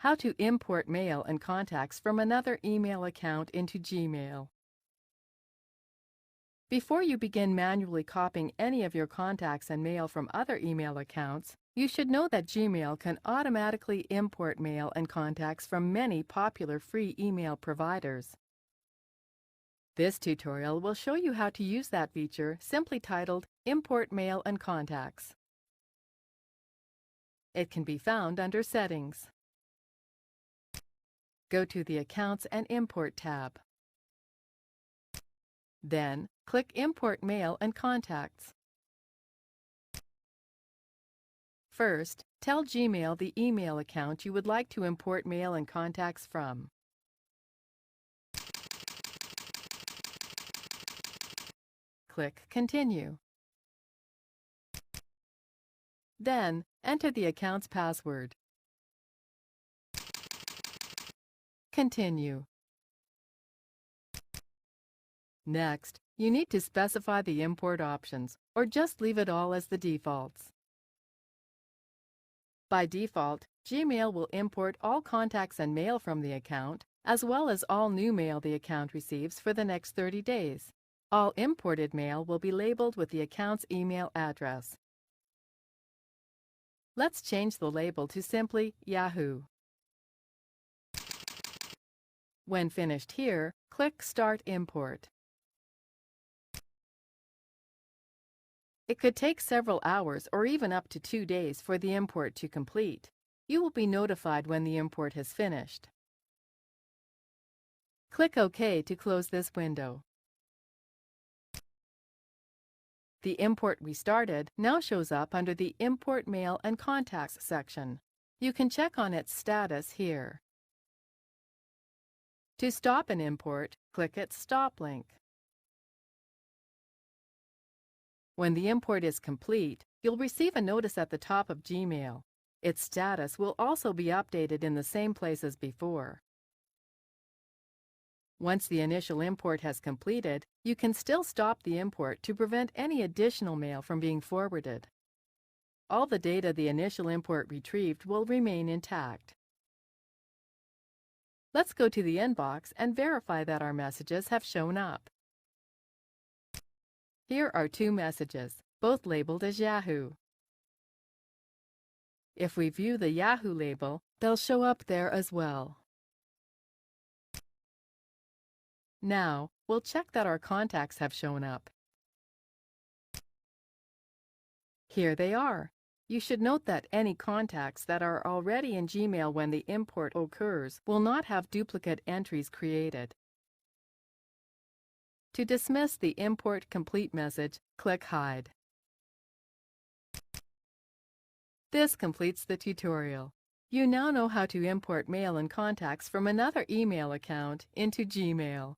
How to import mail and contacts from another email account into Gmail. Before you begin manually copying any of your contacts and mail from other email accounts, you should know that Gmail can automatically import mail and contacts from many popular free email providers. This tutorial will show you how to use that feature, simply titled Import Mail and Contacts. It can be found under Settings. Go to the Accounts and Import tab. Then, click Import Mail and Contacts. First, tell Gmail the email account you would like to import mail and contacts from. Click Continue. Then, enter the account's password. Continue. Next, you need to specify the import options, or just leave it all as the defaults. By default, Gmail will import all contacts and mail from the account, as well as all new mail the account receives for the next 30 days. All imported mail will be labeled with the account's email address. Let's change the label to simply Yahoo. When finished here, click Start Import. It could take several hours or even up to 2 days for the import to complete. You will be notified when the import has finished. Click OK to close this window. The import we started now shows up under the Import Mail and Contacts section. You can check on its status here. To stop an import, click its Stop link. When the import is complete, you'll receive a notice at the top of Gmail. Its status will also be updated in the same place as before. Once the initial import has completed, you can still stop the import to prevent any additional mail from being forwarded. All the data the initial import retrieved will remain intact. Let's go to the inbox and verify that our messages have shown up. Here are 2 messages, both labeled as Yahoo. If we view the Yahoo label, they'll show up there as well. Now, we'll check that our contacts have shown up. Here they are. You should note that any contacts that are already in Gmail when the import occurs will not have duplicate entries created. To dismiss the Import Complete message, click Hide. This completes the tutorial. You now know how to import mail and contacts from another email account into Gmail.